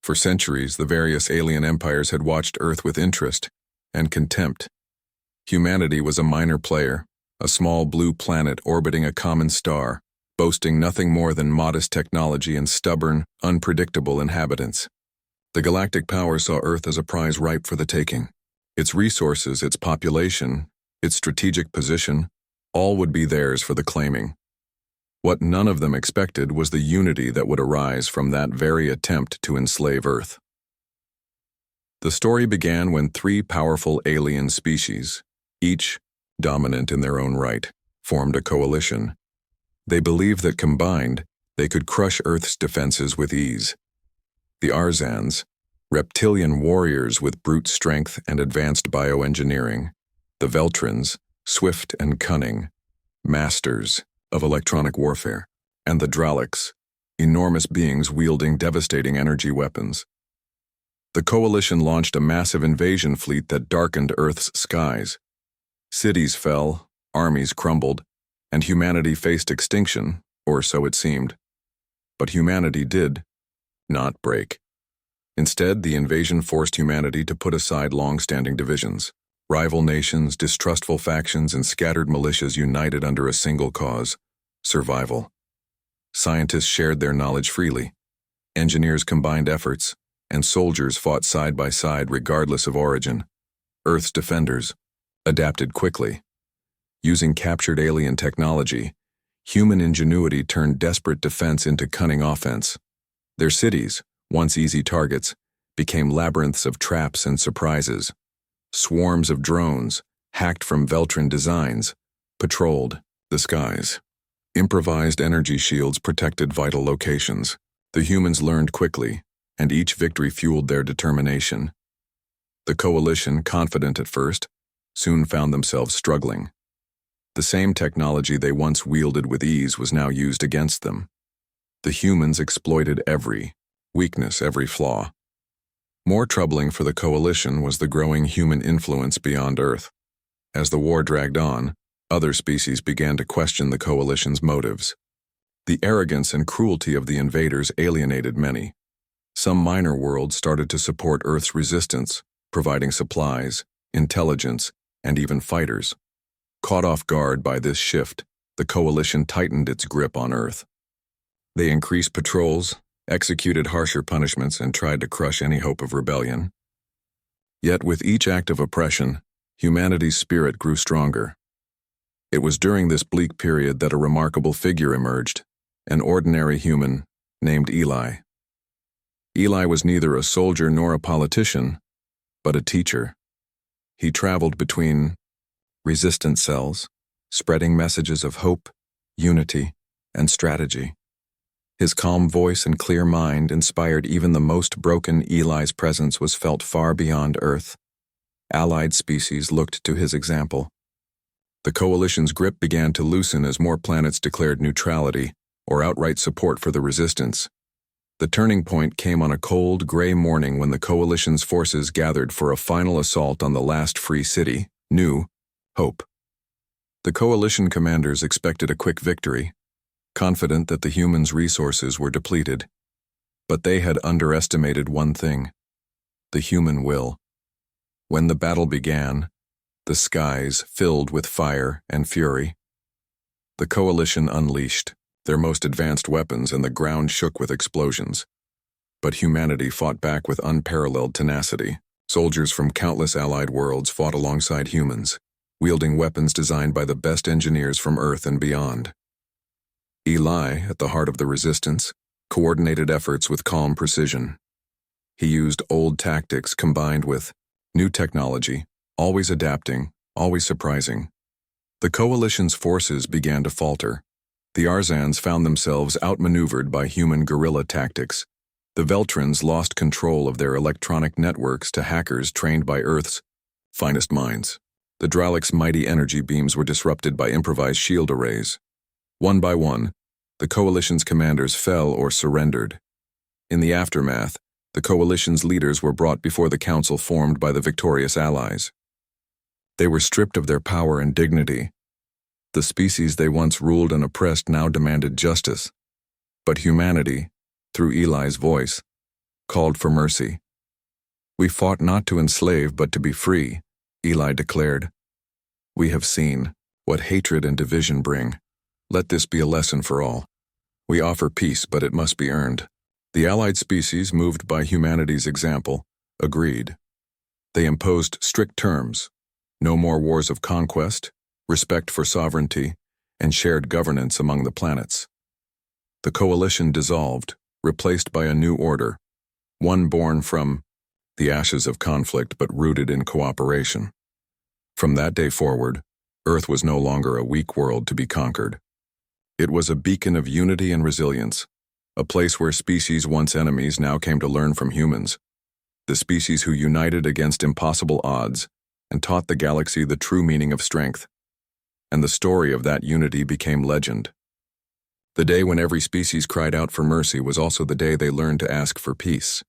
For centuries, the various alien empires had watched Earth with interest and contempt. Humanity was a minor player, a small blue planet orbiting a common star, boasting nothing more than modest technology and stubborn, unpredictable inhabitants. The galactic power saw Earth as a prize ripe for the taking. Its resources, its population, its strategic position, all would be theirs for the claiming. What none of them expected was the unity that would arise from that very attempt to enslave Earth. The story began when three powerful alien species, each dominant in their own right, formed a coalition. They believed that combined, they could crush Earth's defenses with ease. The Arzans, reptilian warriors with brute strength and advanced bioengineering. The Veltrans, swift and cunning, masters of electronic warfare. And the Dralics, enormous beings wielding devastating energy weapons. The coalition launched a massive invasion fleet that darkened Earth's skies. Cities fell, armies crumbled, and humanity faced extinction, or so it seemed. But humanity did not break. Instead, the invasion forced humanity to put aside long-standing divisions. Rival nations, distrustful factions, and scattered militias united under a single cause: survival. Scientists shared their knowledge freely. Engineers combined efforts, and soldiers fought side by side regardless of origin. Earth's defenders adapted quickly. Using captured alien technology, human ingenuity turned desperate defense into cunning offense. Their cities, once easy targets, became labyrinths of traps and surprises. Swarms of drones, hacked from Veltran designs, patrolled the skies. Improvised energy shields protected vital locations. The humans learned quickly, and each victory fueled their determination. The coalition, confident at first, soon found themselves struggling. The same technology they once wielded with ease was now used against them. The humans exploited every weakness, every flaw. More troubling for the coalition was the growing human influence beyond Earth. As the war dragged on, other species began to question the coalition's motives. The arrogance and cruelty of the invaders alienated many. Some minor worlds started to support Earth's resistance, providing supplies, intelligence, and even fighters. Caught off guard by this shift, the coalition tightened its grip on Earth. They increased patrols, executed harsher punishments, and tried to crush any hope of rebellion. Yet with each act of oppression, humanity's spirit grew stronger. It was during this bleak period that a remarkable figure emerged, an ordinary human named Eli. Eli was neither a soldier nor a politician, but a teacher. He traveled between resistance cells, spreading messages of hope, unity, and strategy. His calm voice and clear mind inspired even the most broken. Eli's presence was felt far beyond Earth. Allied species looked to his example. The coalition's grip began to loosen as more planets declared neutrality or outright support for the resistance. The turning point came on a cold, gray morning when the coalition's forces gathered for a final assault on the last free city, New Hope. The coalition commanders expected a quick victory, confident that the humans' resources were depleted. But they had underestimated one thing: the human will. When the battle began, the skies filled with fire and fury. The coalition unleashed their most advanced weapons, and the ground shook with explosions. But humanity fought back with unparalleled tenacity. Soldiers from countless allied worlds fought alongside humans, wielding weapons designed by the best engineers from Earth and beyond. Eli, at the heart of the resistance, coordinated efforts with calm precision. He used old tactics combined with new technology, always adapting, always surprising. The coalition's forces began to falter. The Arzans found themselves outmaneuvered by human guerrilla tactics. The Veltrans lost control of their electronic networks to hackers trained by Earth's finest minds. The Dralics' mighty energy beams were disrupted by improvised shield arrays. One by one, the coalition's commanders fell or surrendered. In the aftermath, the coalition's leaders were brought before the council formed by the victorious allies. They were stripped of their power and dignity. The species they once ruled and oppressed now demanded justice. But humanity, through Eli's voice, called for mercy. "We fought not to enslave but to be free," Eli declared. "We have seen what hatred and division bring. Let this be a lesson for all. We offer peace, but it must be earned." The allied species, moved by humanity's example, agreed. They imposed strict terms: no more wars of conquest, respect for sovereignty, and shared governance among the planets. The coalition dissolved, replaced by a new order, one born from the ashes of conflict but rooted in cooperation. From that day forward, Earth was no longer a weak world to be conquered. It was a beacon of unity and resilience, a place where species once enemies now came to learn from humans, the species who united against impossible odds and taught the galaxy the true meaning of strength. And the story of that unity became legend. The day when every species cried out for mercy was also the day they learned to ask for peace.